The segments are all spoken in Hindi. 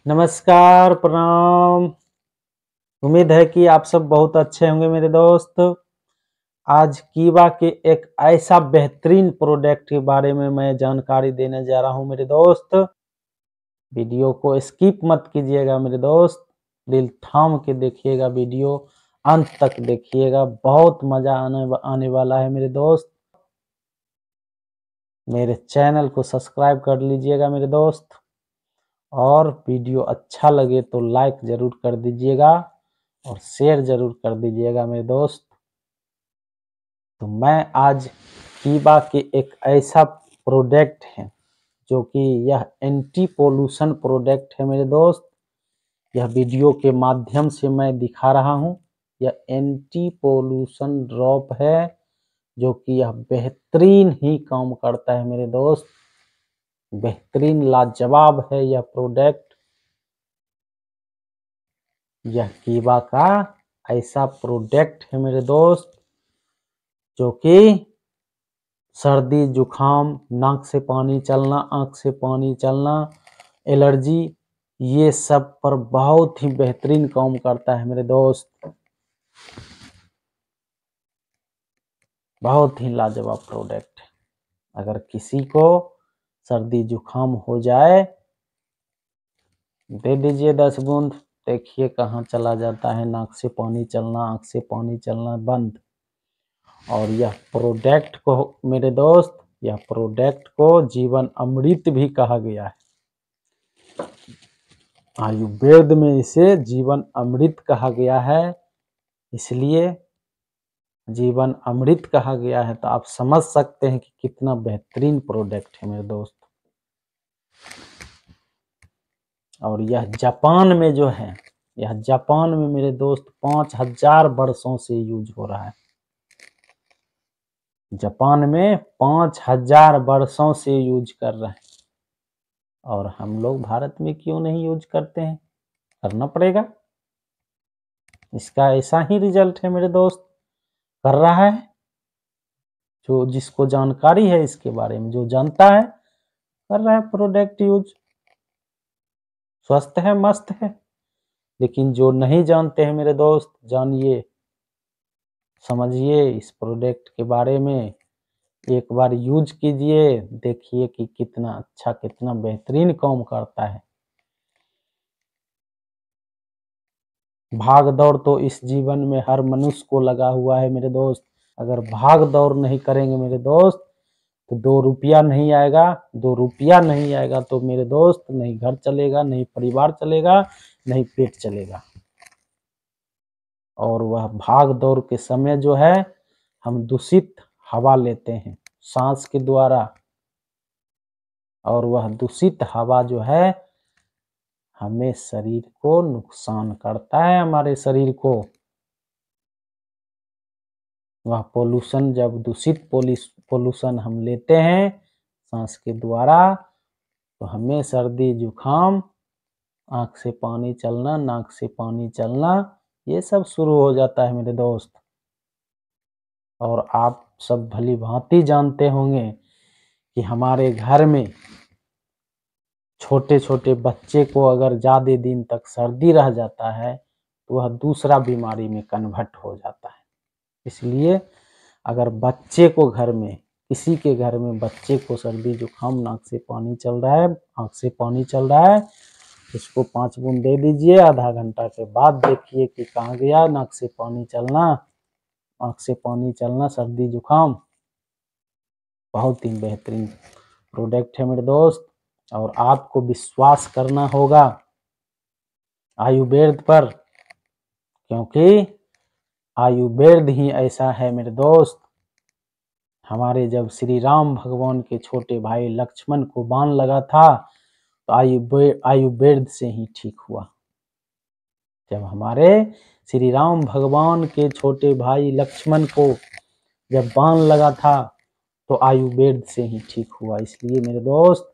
नमस्कार, प्रणाम। उम्मीद है कि आप सब बहुत अच्छे होंगे मेरे दोस्त। आज कीवा के एक ऐसा बेहतरीन प्रोडक्ट के बारे में मैं जानकारी देने जा रहा हूं मेरे दोस्त। वीडियो को स्किप मत कीजिएगा मेरे दोस्त, दिल थाम के देखिएगा, वीडियो अंत तक देखिएगा, बहुत मजा आने वाला है मेरे दोस्त। मेरे चैनल को सब्सक्राइब कर लीजिएगा मेरे दोस्त, और वीडियो अच्छा लगे तो लाइक जरूर कर दीजिएगा और शेयर जरूर कर दीजिएगा मेरे दोस्त। तो मैं आज कीवा के एक ऐसा प्रोडक्ट है जो कि यह एंटी पोल्यूशन प्रोडक्ट है मेरे दोस्त। यह वीडियो के माध्यम से मैं दिखा रहा हूं। यह एंटी पोल्यूशन ड्रॉप है जो कि यह बेहतरीन ही काम करता है मेरे दोस्त। बेहतरीन लाजवाब है यह प्रोडक्ट। यह कीवा का ऐसा प्रोडक्ट है मेरे दोस्त जो कि सर्दी जुखाम, नाक से पानी चलना, आंख से पानी चलना, एलर्जी, ये सब पर बहुत ही बेहतरीन काम करता है मेरे दोस्त। बहुत ही लाजवाब प्रोडक्ट है। अगर किसी को सर्दी जुखाम हो जाए, दे दीजिए 10 बूंद, देखिए कहाँ चला जाता है नाक से पानी चलना, आंख से पानी चलना बंद। और यह प्रोडक्ट को मेरे दोस्त, यह प्रोडक्ट को जीवन अमृत भी कहा गया है। आयुर्वेद में इसे जीवन अमृत कहा गया है, इसलिए जीवन अमृत कहा गया है। तो आप समझ सकते हैं कि कितना बेहतरीन प्रोडक्ट है मेरे दोस्त। और यह जापान में जो है, यह जापान में मेरे दोस्त 5000 वर्षों से यूज हो रहा है। जापान में 5000 वर्षों से यूज कर रहे हैं, और हम लोग भारत में क्यों नहीं यूज करते हैं? करना पड़ेगा। इसका ऐसा ही रिजल्ट है मेरे दोस्त। कर रहा है जो, जिसको जानकारी है इसके बारे में, जो जानता है कर रहा है प्रोडक्ट यूज, स्वस्थ है, मस्त है। लेकिन जो नहीं जानते हैं मेरे दोस्त, जानिए, समझिए इस प्रोडक्ट के बारे में। एक बार यूज कीजिए, देखिए कि कितना अच्छा, कितना बेहतरीन काम करता है। भाग दौड़ तो इस जीवन में हर मनुष्य को लगा हुआ है मेरे दोस्त। अगर भाग दौड़ नहीं करेंगे मेरे दोस्त तो 2 रुपया नहीं आएगा। 2 रुपया नहीं आएगा तो मेरे दोस्त नहीं घर चलेगा, नहीं परिवार चलेगा, नहीं पेट चलेगा। और वह भाग दौड़ के समय जो है, हम दूषित हवा लेते हैं सांस के द्वारा, और वह दूषित हवा जो है हमें शरीर को नुकसान करता है, हमारे शरीर को। वह पोल्यूशन, जब दूषित पोल्यूशन हम लेते हैं सांस के द्वारा, तो हमें सर्दी जुखाम, आंख से पानी चलना, नाक से पानी चलना, ये सब शुरू हो जाता है मेरे दोस्त। और आप सब भली भांति जानते होंगे कि हमारे घर में छोटे छोटे बच्चे को अगर ज़्यादा दिन तक सर्दी रह जाता है तो वह दूसरा बीमारी में कन्वर्ट हो जाता है। इसलिए अगर बच्चे को घर में, किसी के घर में बच्चे को सर्दी जुखाम, नाक से पानी चल रहा है, आंख से पानी चल रहा है, इसको 5 बूंद दे दीजिए। आधा घंटा के बाद देखिए कि कहाँ गया नाक से पानी चलना, आंख से पानी चलना, सर्दी जुखाम। बहुत ही बेहतरीन प्रोडक्ट है मेरे दोस्त। और आपको विश्वास करना होगा आयुर्वेद पर, क्योंकि आयुर्वेद ही ऐसा है मेरे दोस्त। हमारे जब श्री राम भगवान के छोटे भाई लक्ष्मण को बाण लगा था तो आयुर्वेद से ही ठीक हुआ। जब हमारे श्री राम भगवान के छोटे भाई लक्ष्मण को जब बाण लगा था तो आयुर्वेद से ही ठीक हुआ। इसलिए मेरे दोस्त,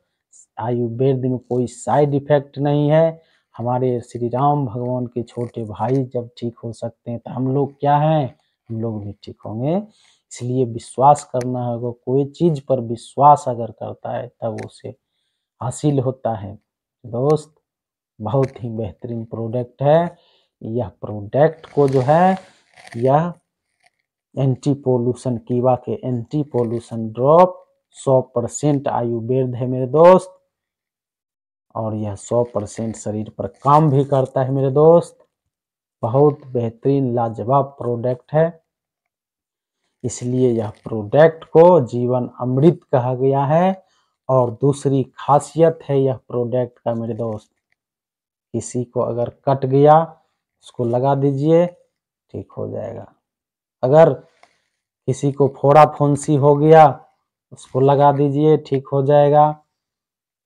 आयुर्वेद में कोई साइड इफेक्ट नहीं है। हमारे श्री राम भगवान के छोटे भाई जब ठीक हो सकते हैं तो हम लोग क्या हैं? हम लोग भी ठीक होंगे। इसलिए विश्वास करना होगा। कोई चीज पर विश्वास अगर करता है तब उसे हासिल होता है दोस्त। बहुत ही बेहतरीन प्रोडक्ट है। यह प्रोडक्ट को जो है यह एंटी पोल्यूशन कीवा के एंटी पोल्यूशन ड्रॉप 100% आयुर्वेद है मेरे दोस्त, और यह 100% शरीर पर काम भी करता है मेरे दोस्त। बहुत बेहतरीन लाजवाब प्रोडक्ट है, इसलिए यह प्रोडक्ट को जीवन अमृत कहा गया है। और दूसरी खासियत है यह प्रोडक्ट का मेरे दोस्त, किसी को अगर कट गया उसको लगा दीजिए, ठीक हो जाएगा। अगर किसी को फोड़ा फुंसी हो गया उसको लगा दीजिए, ठीक हो जाएगा।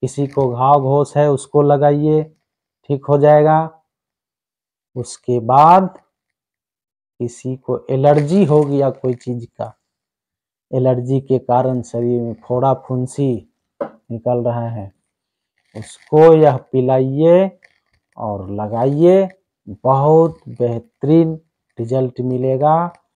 किसी को घाव घोस है उसको लगाइए, ठीक हो जाएगा। उसके बाद किसी को एलर्जी हो गया कोई चीज का, एलर्जी के कारण शरीर में फोड़ा फुंसी निकल रहा है, उसको यह पिलाइए और लगाइए, बहुत बेहतरीन रिजल्ट मिलेगा।